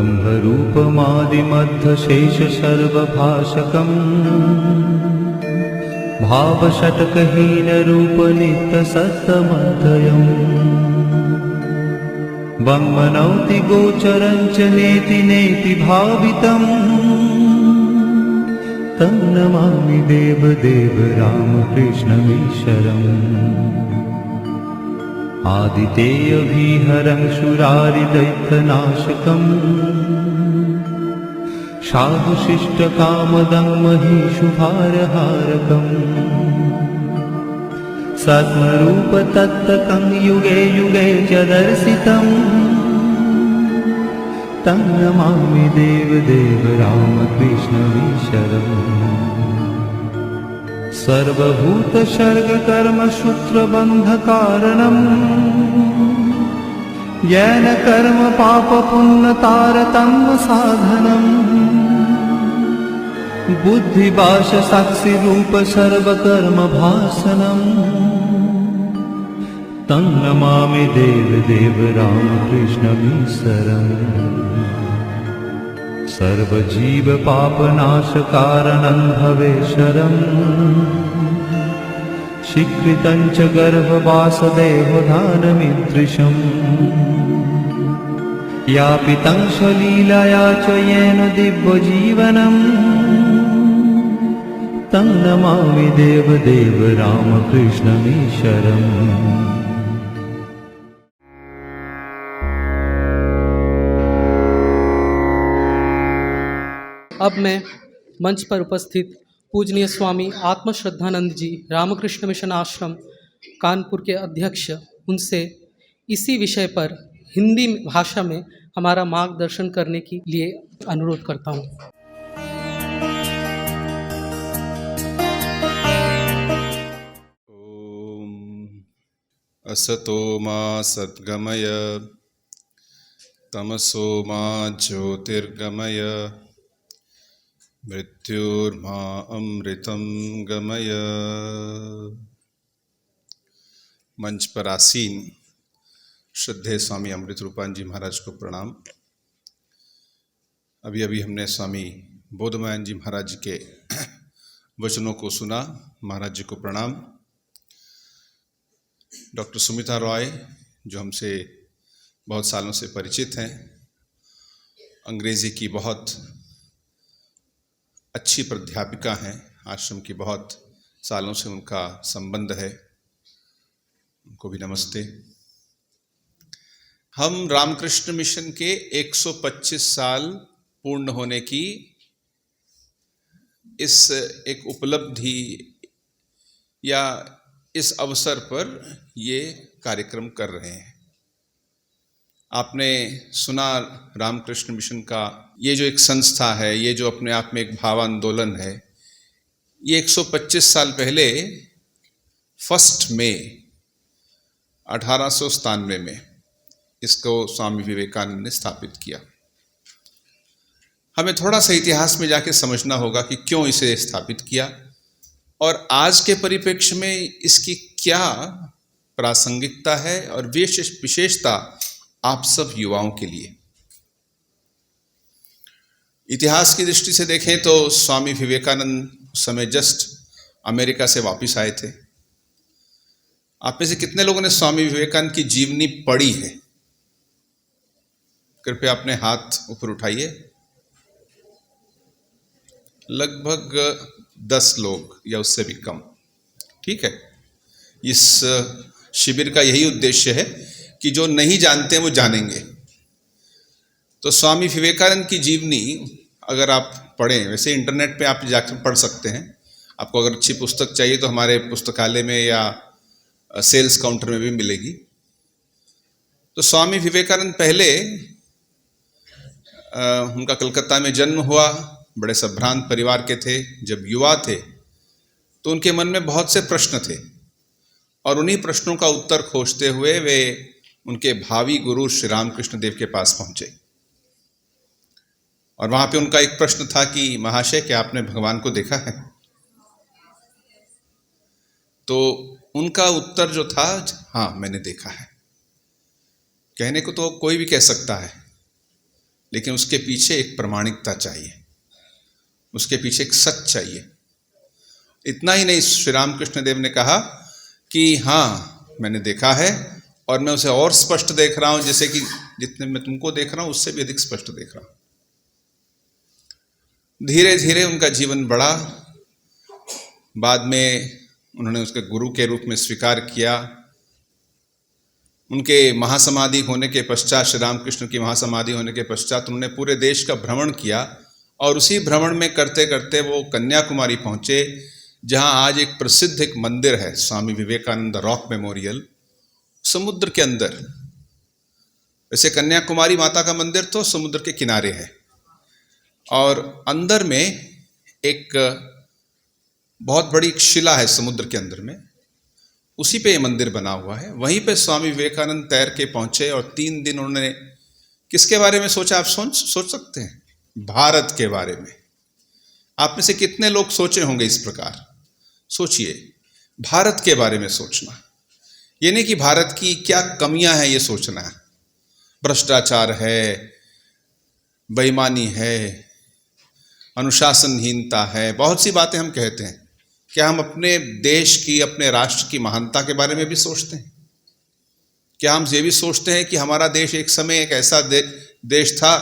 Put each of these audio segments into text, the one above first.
ब्रह्मरूपमादिमध्यशेष सर्वभाषकम् भावषट्कहीनरूपनित्यसत्तमध्ययम् वङ्मनौति गोचरं च नेति नेति भावितम् तं नमामि देवदेव रामकृष्णमीश्वरम् आदितेयविहरं शूरारिदैत्यनाशकम् साधुशिष्टकामदं महीषुभारहारकम् सद्मरूपतत्तकं युगे युगे च दर्शितम् तं नमामि देवदेव रामकृष्णमीश्वरम् सर्वभूतसर्गकर्मसूत्रबन्धकारणम् येन कर्म पापपुण्यतारतम्य साधनम् बुद्धिभाषसाक्षिरूप सर्वकर्मभासनम् तं नमामि देवदेव रामकृष्णमीश्वरम् सर्वजीवपापनाशकारणं भवेश्वरम् स्वीकृतं च गर्भवासदेवधानमीदृशम् यापितं स्वलीलया च येन दिव्यजीवनम् तं नमामि देवदेव रामकृष्णमीश्वरम्। अब मैं मंच पर उपस्थित पूजनीय स्वामी आत्मश्रद्धानंद जी रामकृष्ण मिशन आश्रम कानपुर के अध्यक्ष उनसे इसी विषय पर हिंदी भाषा में हमारा मार्गदर्शन करने के लिए अनुरोध करता हूँ। ओम असतो मा सद्गमय तमसो मा ज्योतिर्गमय मृत्युर्मा अमृतं गमय। मंच पर आसीन श्रद्धेय स्वामी अमृत रूपान जी महाराज को प्रणाम। अभी अभी हमने स्वामी बोधमयान जी महाराज के वचनों को सुना। महाराज जी को प्रणाम। डॉक्टर सुमिता रॉय जो हमसे बहुत सालों से परिचित हैं, अंग्रेजी की बहुत अच्छी प्राध्यापिका हैं, आश्रम की बहुत सालों से उनका संबंध है, उनको भी नमस्ते। हम रामकृष्ण मिशन के 125 साल पूर्ण होने की इस एक उपलब्धि या इस अवसर पर ये कार्यक्रम कर रहे हैं। आपने सुना रामकृष्ण मिशन का ये जो एक संस्था है, ये जो अपने आप में एक भाव आंदोलन है, ये 125 साल पहले 1 मई 1897 में इसको स्वामी विवेकानंद ने स्थापित किया। हमें थोड़ा सा इतिहास में जाके समझना होगा कि क्यों इसे स्थापित किया और आज के परिप्रेक्ष्य में इसकी क्या प्रासंगिकता है और विशेषता आप सब युवाओं के लिए। इतिहास की दृष्टि से देखें तो स्वामी विवेकानंद उस समय जस्ट अमेरिका से वापस आए थे। आप में से कितने लोगों ने स्वामी विवेकानंद की जीवनी पढ़ी है? कृपया अपने हाथ ऊपर उठाइए। लगभग 10 लोग या उससे भी कम। ठीक है, इस शिविर का यही उद्देश्य है कि जो नहीं जानते हैं वो जानेंगे। तो स्वामी विवेकानंद की जीवनी अगर आप पढ़ें, वैसे इंटरनेट पे आप जाकर पढ़ सकते हैं। आपको अगर अच्छी पुस्तक चाहिए तो हमारे पुस्तकालय में या सेल्स काउंटर में भी मिलेगी। तो स्वामी विवेकानंद पहले उनका कलकत्ता में जन्म हुआ, बड़े संभ्रांत परिवार के थे। जब युवा थे तो उनके मन में बहुत से प्रश्न थे और उन्हीं प्रश्नों का उत्तर खोजते हुए वे उनके भावी गुरु श्री रामकृष्ण देव के पास पहुंचे। और वहां पे उनका एक प्रश्न था कि महाशय, क्या आपने भगवान को देखा है? तो उनका उत्तर जो था, हाँ मैंने देखा है। कहने को तो कोई भी कह सकता है, लेकिन उसके पीछे एक प्रामाणिकता चाहिए, उसके पीछे एक सच चाहिए। इतना ही नहीं, श्री रामकृष्ण देव ने कहा कि हाँ मैंने देखा है और मैं उसे और स्पष्ट देख रहा हूं, जैसे कि जितने मैं तुमको देख रहा हूं उससे भी अधिक स्पष्ट देख रहा हूं। धीरे धीरे उनका जीवन बढ़ा, बाद में उन्होंने उसके गुरु के रूप में स्वीकार किया। उनके महासमाधि होने के पश्चात, श्री रामकृष्ण की महासमाधि होने के पश्चात उन्होंने पूरे देश का भ्रमण किया और उसी भ्रमण में करते करते वो कन्याकुमारी पहुंचे, जहां आज एक प्रसिद्ध एक मंदिर है, स्वामी विवेकानंद रॉक मेमोरियल, समुद्र के अंदर। वैसे कन्याकुमारी माता का मंदिर तो समुद्र के किनारे है और अंदर में एक बहुत बड़ी शिला है समुद्र के अंदर में, उसी पे ये मंदिर बना हुआ है। वहीं पे स्वामी विवेकानंद तैर के पहुंचे और 3 दिन उन्होंने किसके बारे में सोचा, आप सोच सकते हैं? भारत के बारे में। आप में से कितने लोग सोचे होंगे इस प्रकार? सोचिए, भारत के बारे में सोचना, ये नहीं कि भारत की क्या कमियां हैं ये सोचना है। भ्रष्टाचार है, बेईमानी है, अनुशासनहीनता है, बहुत सी बातें हम कहते हैं। क्या हम अपने देश की, अपने राष्ट्र की महानता के बारे में भी सोचते हैं? क्या हम ये भी सोचते हैं कि हमारा देश एक समय एक ऐसा देश था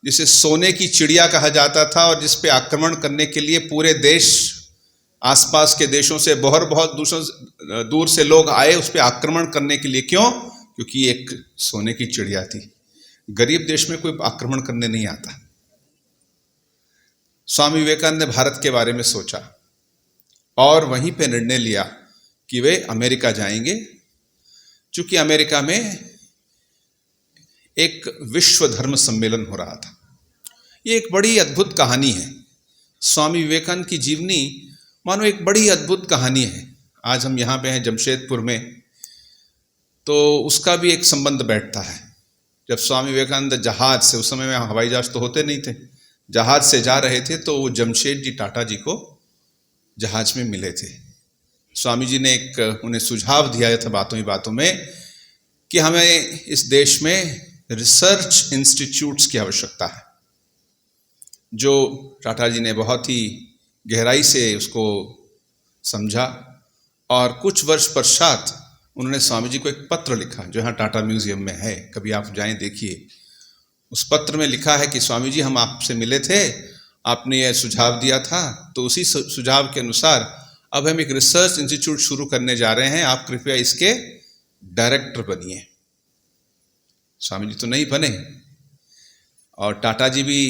जिसे सोने की चिड़िया कहा जाता था और जिस पे आक्रमण करने के लिए पूरे देश, आसपास के देशों से बहुत दूर से लोग आए उस पर आक्रमण करने के लिए? क्यों? क्योंकि एक सोने की चिड़िया थी। गरीब देश में कोई आक्रमण करने नहीं आता। स्वामी विवेकानंद ने भारत के बारे में सोचा और वहीं पे निर्णय लिया कि वे अमेरिका जाएंगे, क्योंकि अमेरिका में एक विश्व धर्म सम्मेलन हो रहा था। ये एक बड़ी अद्भुत कहानी है। स्वामी विवेकानंद की जीवनी मानो एक बड़ी अद्भुत कहानी है। आज हम यहाँ पे हैं जमशेदपुर में, तो उसका भी एक संबंध बैठता है। जब स्वामी विवेकानंद जहाज से, उस समय में हवाई जहाज तो होते नहीं थे, जहाज से जा रहे थे तो वो जमशेद जी टाटा जी को जहाज में मिले थे। स्वामी जी ने एक उन्हें सुझाव दिया था बातों ही बातों में कि हमें इस देश में रिसर्च इंस्टीट्यूट्स की आवश्यकता है, जो टाटा जी ने बहुत ही गहराई से उसको समझा और कुछ वर्ष पश्चात उन्होंने स्वामी जी को एक पत्र लिखा जो यहाँ टाटा म्यूजियम में है, कभी आप जाएं देखिए। उस पत्र में लिखा है कि स्वामी जी हम आपसे मिले थे, आपने यह सुझाव दिया था, तो उसी सुझाव के अनुसार अब हम एक रिसर्च इंस्टीट्यूट शुरू करने जा रहे हैं, आप कृपया इसके डायरेक्टर बनिए। स्वामी जी तो नहीं बने और टाटा जी भी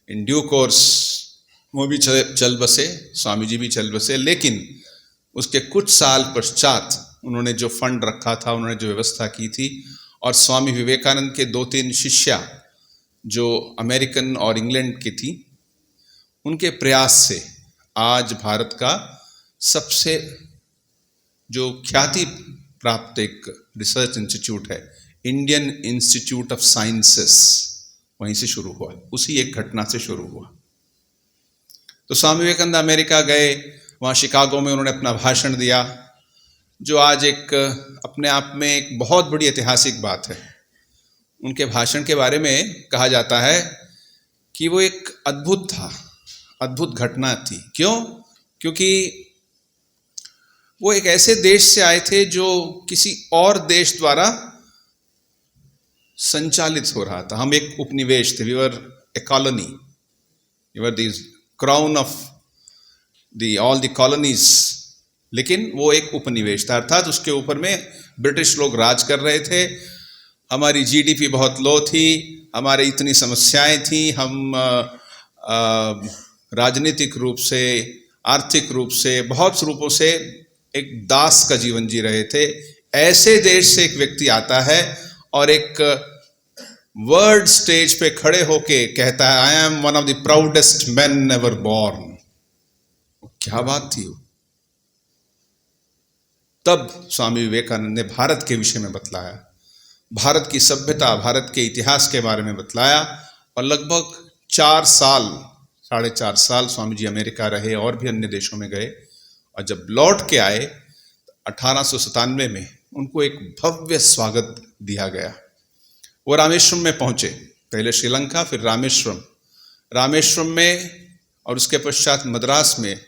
इन ड्यू कोर्स वो भी चल बसे, स्वामी जी भी चल बसे। लेकिन उसके कुछ साल पश्चात उन्होंने जो फंड रखा था, उन्होंने जो व्यवस्था की थी, और स्वामी विवेकानंद के 2-3 शिष्या जो अमेरिकन और इंग्लैंड की थी, उनके प्रयास से आज भारत का सबसे जो ख्याति प्राप्त एक रिसर्च इंस्टीट्यूट है, इंडियन इंस्टीट्यूट ऑफ साइंसेस, वहीं से शुरू हुआ, उसी एक घटना से शुरू हुआ। तो स्वामी विवेकानंद अमेरिका गए, वहाँ शिकागो में उन्होंने अपना भाषण दिया, जो आज एक अपने आप में एक बहुत बड़ी ऐतिहासिक बात है। उनके भाषण के बारे में कहा जाता है कि वो एक अद्भुत था, अद्भुत घटना थी। क्यों? क्योंकि वो एक ऐसे देश से आए थे जो किसी और देश द्वारा संचालित हो रहा था। हम एक उपनिवेश थे, we were a colony, we were the crown of the all the colonies, लेकिन वो एक उपनिवेश था, अर्थात उसके ऊपर में ब्रिटिश लोग राज कर रहे थे। हमारी जीडीपी बहुत लो थी, हमारे इतनी समस्याएं थी, हम राजनीतिक रूप से, आर्थिक रूप से, बहुत रूपों से एक दास का जीवन जी रहे थे। ऐसे देश से एक व्यक्ति आता है और एक वर्ल्ड स्टेज पे खड़े होके कहता है, I am one of the proudest man ever born. क्या बात थी वो। तब स्वामी विवेकानंद ने भारत के विषय में बतलाया, भारत की सभ्यता, भारत के इतिहास के बारे में बतलाया, और लगभग 4.5 साल स्वामी जी अमेरिका रहे और भी अन्य देशों में गए। और जब लौट के आए 1897 में उनको एक भव्य स्वागत दिया गया। वो रामेश्वरम में पहुंचे पहले श्रीलंका, फिर रामेश्वरम, रामेश्वरम में और उसके पश्चात मद्रास में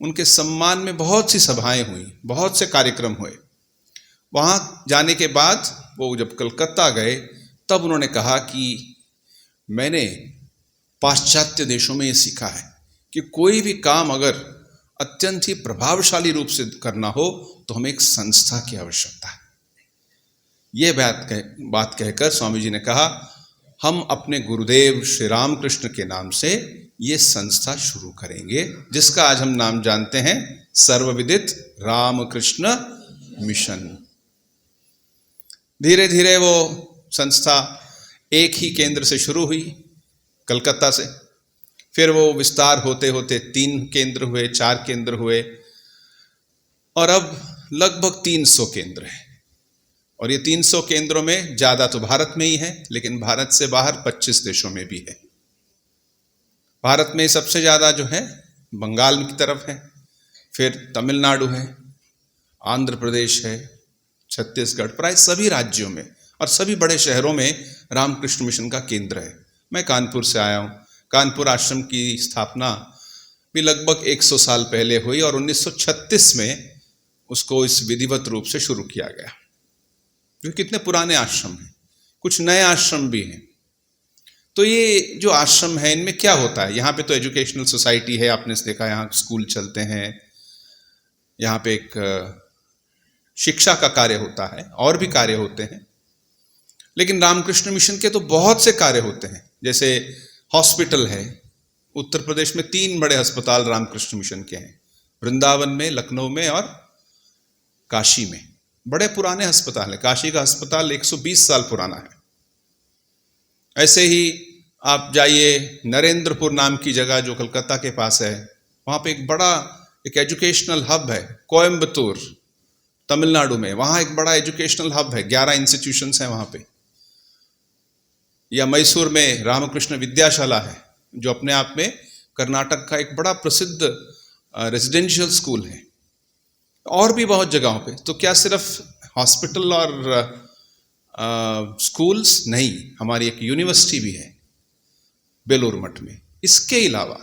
उनके सम्मान में बहुत सी सभाएं हुई, बहुत से कार्यक्रम हुए। वहाँ जाने के बाद वो जब कलकत्ता गए तब उन्होंने कहा कि मैंने पाश्चात्य देशों में ये सीखा है कि कोई भी काम अगर अत्यंत ही प्रभावशाली रूप से करना हो तो हमें एक संस्था की आवश्यकता है। ये बात कहकर स्वामी जी ने कहा, हम अपने गुरुदेव श्री रामकृष्ण के नाम से ये संस्था शुरू करेंगे, जिसका आज हम नाम जानते हैं सर्वविदित रामकृष्ण मिशन। धीरे धीरे वो संस्था एक ही केंद्र से शुरू हुई, कलकत्ता से, फिर वो विस्तार होते होते 3 केंद्र हुए, 4 केंद्र हुए, और अब लगभग 300 केंद्र हैं। और ये 300 केंद्रों में ज़्यादा तो भारत में ही है, लेकिन भारत से बाहर 25 देशों में भी है। भारत में सबसे ज़्यादा जो है बंगाल की तरफ है, फिर तमिलनाडु है, आंध्र प्रदेश है, छत्तीसगढ़, प्राय सभी राज्यों में और सभी बड़े शहरों में रामकृष्ण मिशन का केंद्र है। मैं कानपुर से आया हूँ। कानपुर आश्रम की स्थापना भी लगभग 100 साल पहले हुई और 1936 में उसको इस विधिवत रूप से शुरू किया गया। ये कितने पुराने आश्रम हैं, कुछ नए आश्रम भी हैं। तो ये जो आश्रम है इनमें क्या होता है, यहाँ पे तो एजुकेशनल सोसाइटी है, आपने देखा यहाँ स्कूल चलते हैं, यहाँ पे एक शिक्षा का कार्य होता है, और भी कार्य होते हैं। लेकिन रामकृष्ण मिशन के तो बहुत से कार्य होते हैं, जैसे हॉस्पिटल है। उत्तर प्रदेश में 3 बड़े अस्पताल रामकृष्ण मिशन के हैं, वृंदावन में, लखनऊ में और काशी में। बड़े पुराने अस्पताल है। काशी का अस्पताल 120 साल पुराना है। ऐसे ही आप जाइए नरेंद्रपुर नाम की जगह जो कलकत्ता के पास है, वहाँ पे एक एजुकेशनल हब है। कोयम्बतूर तमिलनाडु में, वहाँ एक बड़ा एजुकेशनल हब है, 11 इंस्टीट्यूशंस हैं वहाँ पे। या मैसूर में रामकृष्ण विद्याशाला है, जो अपने आप में कर्नाटक का एक बड़ा प्रसिद्ध रेजिडेंशियल स्कूल है। और भी बहुत जगहों पे। तो क्या सिर्फ हॉस्पिटल और स्कूल्स नहीं, हमारी एक यूनिवर्सिटी भी है बेलूर मठ में। इसके अलावा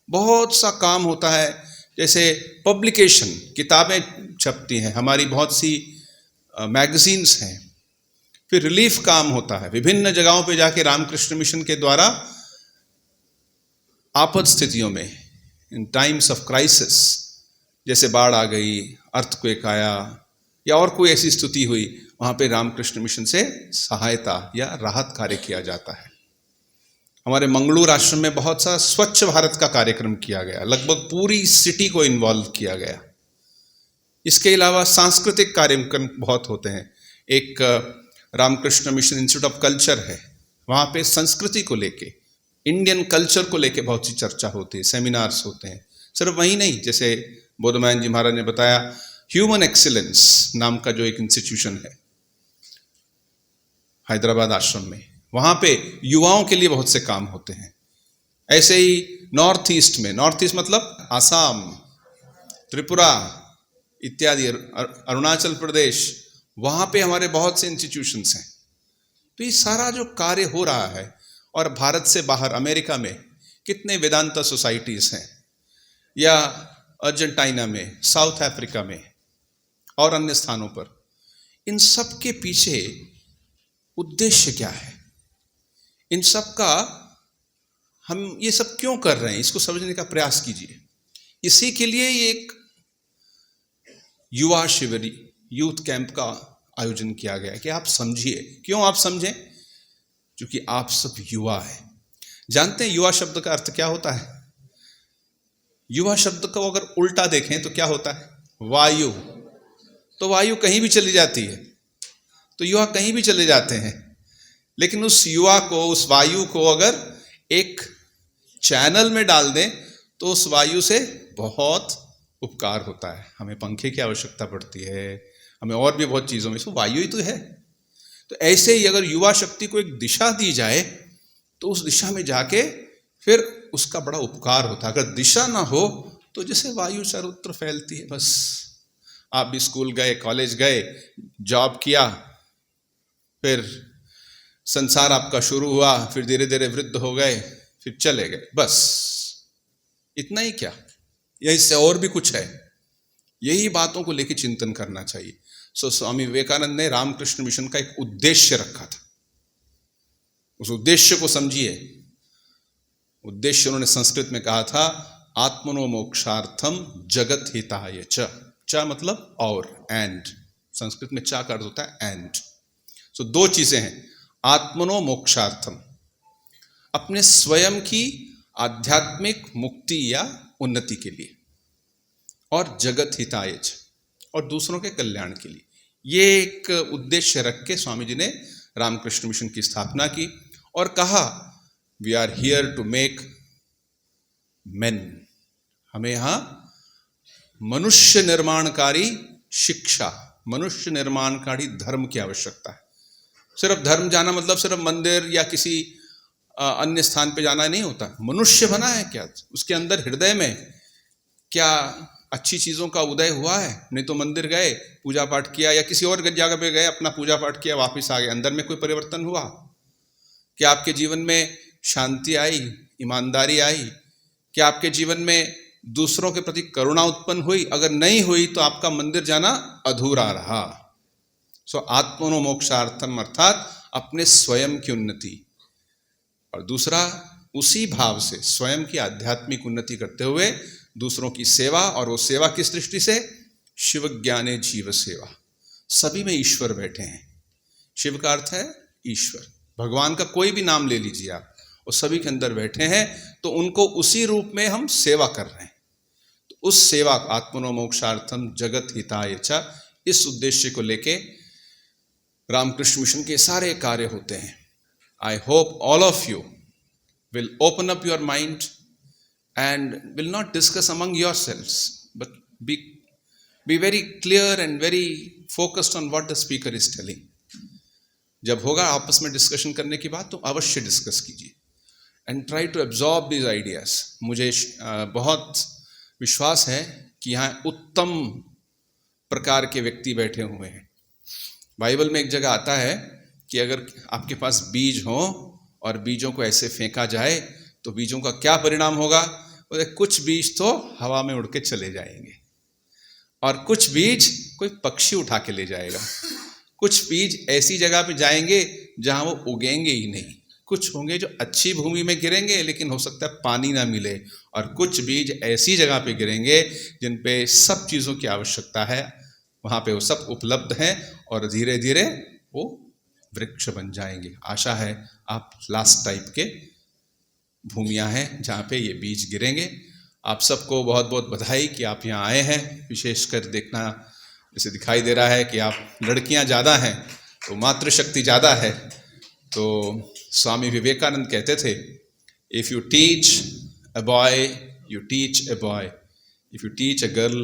बहुत सा काम होता है, जैसे पब्लिकेशन, किताबें छपती हैं, हमारी बहुत सी मैगजीन्स हैं। फिर रिलीफ काम होता है, विभिन्न जगहों पे जाके रामकृष्ण मिशन के द्वारा आपात स्थितियों में, इन टाइम्स ऑफ क्राइसिस, जैसे बाढ़ आ गई, अर्थक्वेक आया या और कोई ऐसी स्थिति हुई, वहाँ पे रामकृष्ण मिशन से सहायता या राहत कार्य किया जाता है। हमारे मंगलूर आश्रम में बहुत सा स्वच्छ भारत का कार्यक्रम किया गया, लगभग पूरी सिटी को इन्वॉल्व किया गया। इसके अलावा सांस्कृतिक कार्यक्रम बहुत होते हैं। एक Ramakrishna Mission Institute of Culture है, वहाँ पे संस्कृति को लेके, इंडियन कल्चर को लेके बहुत सी चर्चा होती है, सेमिनार्स होते हैं। सिर्फ वही नहीं, जैसे बोधमयान जी महाराज ने बताया, ह्यूमन एक्सीलेंस नाम का जो एक इंस्टीट्यूशन है हैदराबाद आश्रम में, वहाँ पे युवाओं के लिए बहुत से काम होते हैं। ऐसे ही नॉर्थ ईस्ट में, नॉर्थ ईस्ट मतलब आसाम, त्रिपुरा इत्यादि, अरुणाचल प्रदेश, वहाँ पे हमारे बहुत से इंस्टीट्यूशंस हैं। तो ये सारा जो कार्य हो रहा है, और भारत से बाहर अमेरिका में कितने वेदांता सोसाइटीज़ हैं, या अर्जेंटीना में, साउथ अफ्रीका में और अन्य स्थानों पर, इन सब के पीछे उद्देश्य क्या है, इन सब का हम ये सब क्यों कर रहे हैं, इसको समझने का प्रयास कीजिए। इसी के लिए ये एक युवा शिविर, यूथ कैंप का आयोजन किया गया है कि आप समझिए। क्यों आप समझें? क्योंकि आप सब युवा हैं। जानते हैं युवा शब्द का अर्थ क्या होता है? युवा शब्द को अगर उल्टा देखें तो क्या होता है? वायु। तो वायु कहीं भी चली जाती है, तो युवा कहीं भी चले जाते हैं। लेकिन उस युवा को, उस वायु को अगर एक चैनल में डाल दें तो उस वायु से बहुत उपकार होता है। हमें पंखे की आवश्यकता पड़ती है, हमें और भी बहुत चीज़ों में, इसको वायु ही तो है। तो ऐसे ही अगर युवा शक्ति को एक दिशा दी जाए तो उस दिशा में जाके फिर उसका बड़ा उपकार होता है। अगर दिशा ना हो तो जैसे वायु सर्वत्र फैलती है, बस आप भी स्कूल गए, कॉलेज गए, जॉब किया, फिर संसार आपका शुरू हुआ, फिर धीरे धीरे वृद्ध हो गए, फिर चले गए, बस इतना ही क्या, या इससे और भी कुछ है? यही बातों को लेकर चिंतन करना चाहिए। सो स्वामी विवेकानंद ने रामकृष्ण मिशन का एक उद्देश्य रखा था, उस उद्देश्य को समझिए। उद्देश्य उन्होंने संस्कृत में कहा था, आत्मनो मोक्षार्थम जगत हिताय च। च मतलब और, एंड, संस्कृत में चा का अर्थ होता है एंड। सो दो चीजें हैं, आत्मनो मोक्षार्थम, अपने स्वयं की आध्यात्मिक मुक्ति या उन्नति के लिए, और जगत हिताय च, और दूसरों के कल्याण के लिए। ये एक उद्देश्य रख के स्वामी जी ने रामकृष्ण मिशन की स्थापना की और कहा, we are here to make men, हमें यहां मनुष्य निर्माणकारी शिक्षा, मनुष्य निर्माणकारी धर्म की आवश्यकता है। सिर्फ धर्म जाना मतलब सिर्फ मंदिर या किसी अन्य स्थान पे जाना नहीं होता। मनुष्य बना है क्या, उसके अंदर हृदय में क्या अच्छी चीजों का उदय हुआ है? नहीं तो मंदिर गए, पूजा पाठ किया, या किसी और जगह पे गए, अपना पूजा पाठ किया, वापस आ गए, अंदर में कोई परिवर्तन हुआ? क्या आपके जीवन में शांति आई, ईमानदारी आई? क्या आपके जीवन में दूसरों के प्रति करुणा उत्पन्न हुई? अगर नहीं हुई तो आपका मंदिर जाना अधूरा रहा। सो आत्मनो मोक्षार्थम अर्थात अपने स्वयं की उन्नति, और दूसरा उसी भाव से स्वयं की आध्यात्मिक उन्नति करते हुए दूसरों की सेवा, और वो सेवा किस दृष्टि से? शिव ज्ञाने जीव सेवा। सभी में ईश्वर बैठे हैं। शिव का अर्थ है ईश्वर, भगवान का कोई भी नाम ले लीजिए आप, वो सभी के अंदर बैठे हैं, तो उनको उसी रूप में हम सेवा कर रहे हैं। तो उस सेवा, आत्मनो मोक्षार्थम जगत हिताय च, इस उद्देश्य को लेके रामकृष्ण मिशन के सारे कार्य होते हैं। I hope all of you will open up your mind and will not discuss among yourselves, but be very clear and very focused on what the speaker is telling. जब होगा आपस में डिस्कशन करने की बात, तो अवश्य डिस्कस कीजिए and try to absorb these ideas. मुझे बहुत विश्वास है कि यहाँ उत्तम प्रकार के व्यक्ति बैठे हुए हैं। बाइबल में एक जगह आता है कि अगर आपके पास बीज हो और बीजों को ऐसे फेंका जाए तो बीजों का क्या परिणाम होगा? कुछ बीज तो हवा में उड़ के चले जाएंगे, और कुछ बीज कोई पक्षी उठा के ले जाएगा, कुछ बीज ऐसी जगह पे जाएंगे जहां वो उगेंगे ही नहीं, कुछ होंगे जो अच्छी भूमि में गिरेंगे लेकिन हो सकता है पानी ना मिले, और कुछ बीज ऐसी जगह पे गिरेंगे जिन पे सब चीज़ों की आवश्यकता है, वहाँ पे वो सब उपलब्ध हैं, और धीरे धीरे वो वृक्ष बन जाएंगे। आशा है आप लास्ट टाइप के भूमियाँ हैं जहाँ पे ये बीज गिरेंगे। आप सबको बहुत बहुत बधाई कि आप यहाँ आए हैं। विशेषकर देखना जैसे दिखाई दे रहा है कि आप लड़कियाँ ज़्यादा हैं, तो मातृशक्ति ज़्यादा है। तो स्वामी विवेकानंद कहते थे, if you teach a boy you teach a boy, if you teach a girl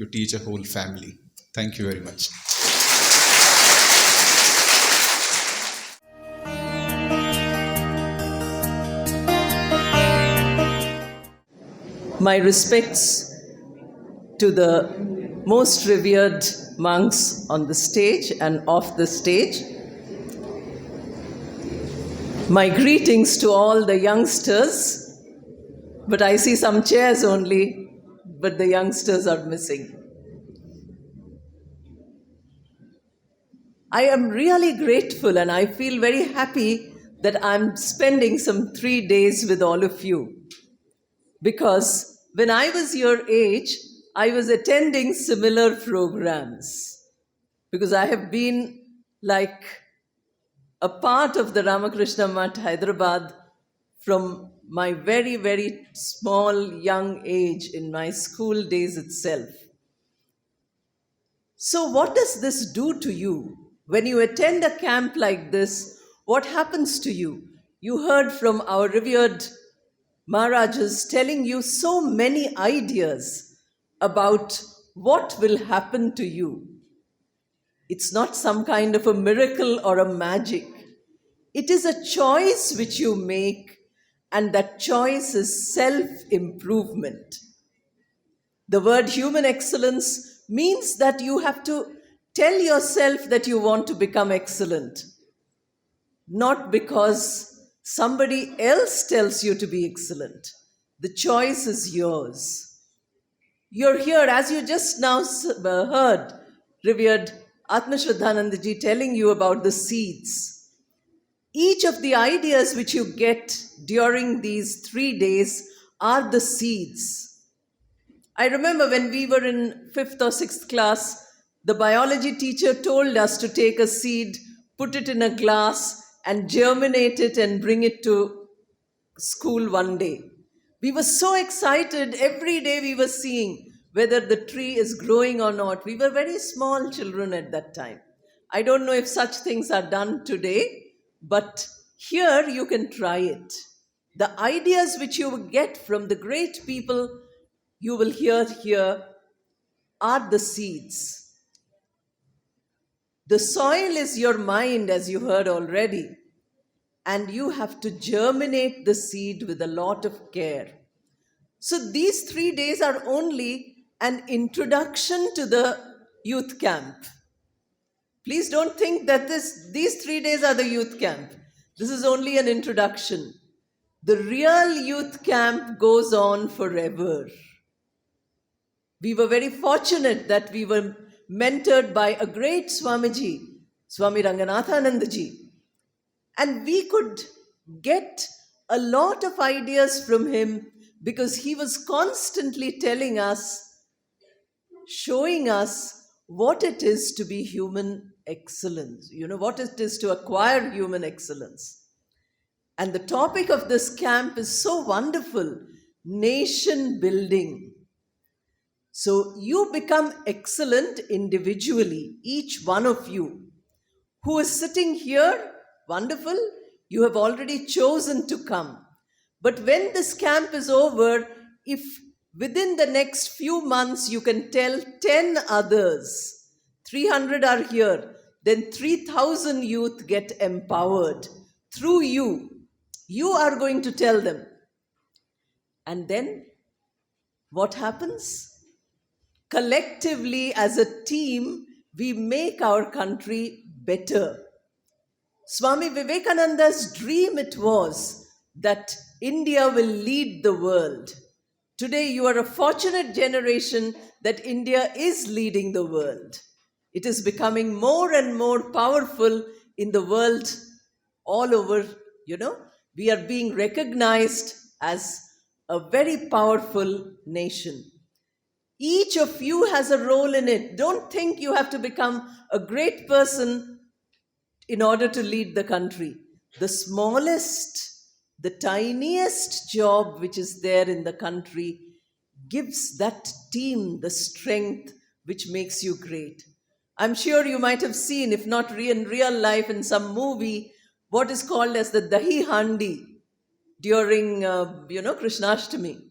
you teach a whole family. Thank you very much. My respects to the most revered monks on the stage and off the stage. My greetings to all the youngsters, but I see some chairs only, but the youngsters are missing. I am really grateful and I feel very happy that I'm spending some 3 days with all of you. Because when I was your age, I was attending similar programs. Because I have been like a part of the Ramakrishna Math, Hyderabad, from my very, very small, young age in my school days itself. So, what does this do to you? When you attend a camp like this, what happens to you? You heard from our revered Maharajas telling you so many ideas about what will happen to you. It's not some kind of a miracle or a magic. It is a choice which you make, and that choice is self-improvement. The word human excellence means that you have to tell yourself that you want to become excellent. not because somebody else tells you to be excellent. The choice is yours. You're here, as you just now heard, revered Atma Shraddhanandaji telling you about the seeds. Each of the ideas which you get during these 3 days are the seeds. I remember when we were in 5th or 6th class, the biology teacher told us to take a seed, put it in a glass, and germinate it and bring it to school one day. We were so excited. Every day we were seeing whether the tree is growing or not. We were very small children at that time. I don't know if such things are done today, but here you can try it. The ideas which you will get from the great people you will hear here are the seeds. The soil is your mind, as you heard already, and you have to germinate the seed with a lot of care. So these 3 days are only an introduction to the youth camp. Please don't think that these 3 days are the youth camp. This is only an introduction. The real youth camp goes on forever. We were very fortunate that we were mentored by a great Swamiji, Swami Ranganathanandaji. And we could get a lot of ideas from him because he was constantly telling us, showing us what it is to be human excellence, what it is to acquire human excellence. And the topic of this camp is so wonderful, nation building. So you become excellent individually, each one of you. Who is sitting here, wonderful, you have already chosen to come. But when this camp is over, if within the next few months you can tell 10 others, 300 are here, then 3,000 youth get empowered through you. You are going to tell them. And then what happens? Collectively, as a team, we make our country better. Swami Vivekananda's dream it was that India will lead the world. Today, you are a fortunate generation that India is leading the world. It is becoming more and more powerful in the world all over, We are being recognized as a very powerful nation. Each of you has a role in it. Don't think you have to become a great person in order to lead the country. The smallest, the tiniest job which is there in the country gives that team the strength which makes you great. I'm sure you might have seen, if not in real life, in some movie, what is called as the Dahi Handi during, Krishnashtami.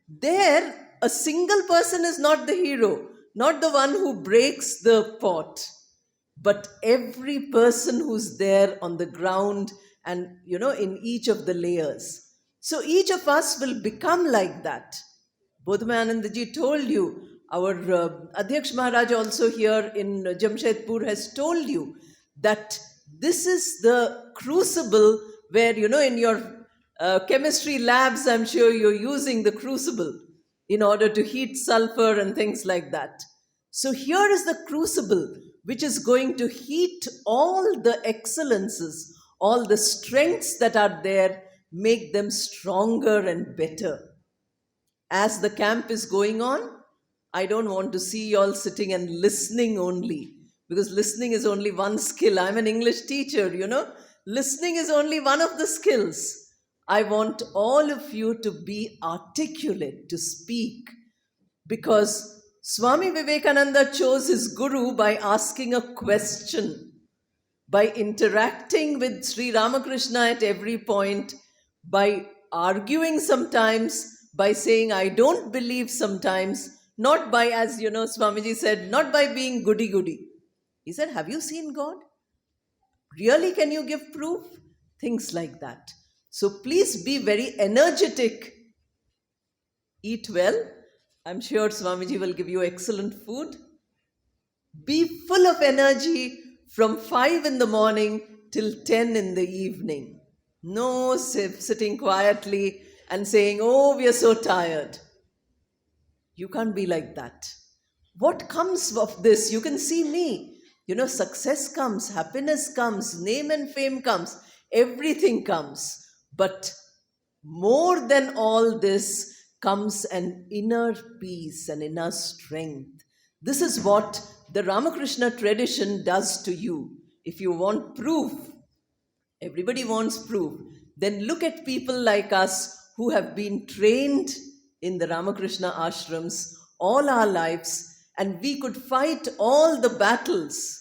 There, a single person is not the hero, not the one who breaks the pot, but every person who's there on the ground and, in each of the layers. So each of us will become like that. Bodhmayanandaji told you, our Adhyaksh Maharaj also here in Jamshedpur has told you that this is the crucible where, in your chemistry labs, I'm sure you're using the crucible in order to heat sulfur and things like that. So here is the crucible which is going to heat all the excellences, all the strengths that are there, make them stronger and better. As the camp is going on, I don't want to see you all sitting and listening only, because listening is only one skill. I'm an English teacher, Listening is only one of the skills. I want all of you to be articulate, to speak, because Swami Vivekananda chose his guru by asking a question, by interacting with Sri Ramakrishna at every point, by arguing sometimes, by saying, I don't believe sometimes, not by, as Swamiji said, not by being goody-goody. He said, have you seen God? Really, can you give proof? Things like that. So please be very energetic. Eat well. I'm sure Swamiji will give you excellent food. Be full of energy from 5 in the morning till 10 in the evening. No sitting quietly and saying, oh, we are so tired. You can't be like that. What comes of this? You can see me. Success comes, happiness comes, name and fame comes, everything comes. But more than all this comes an inner peace, an inner strength. This is what the Ramakrishna tradition does to you. If you want proof, everybody wants proof, then look at people like us who have been trained in the Ramakrishna ashrams all our lives, and we could fight all the battles.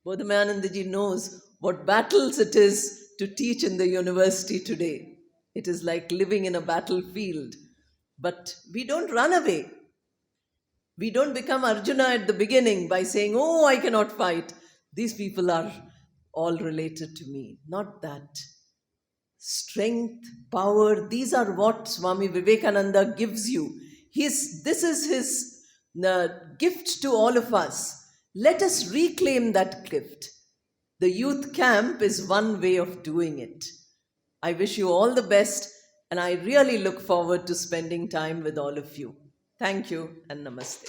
Bodhamayanandaji knows what battles it is to teach in the university today. It is like living in a battlefield. But we don't run away. We don't become Arjuna at the beginning by saying, oh, I cannot fight. These people are all related to me. Not that. Strength, power, these are what Swami Vivekananda gives you. This is his gift to all of us. Let us reclaim that gift. The youth camp is one way of doing it. I wish you all the best, and I really look forward to spending time with all of you. Thank you and namaste.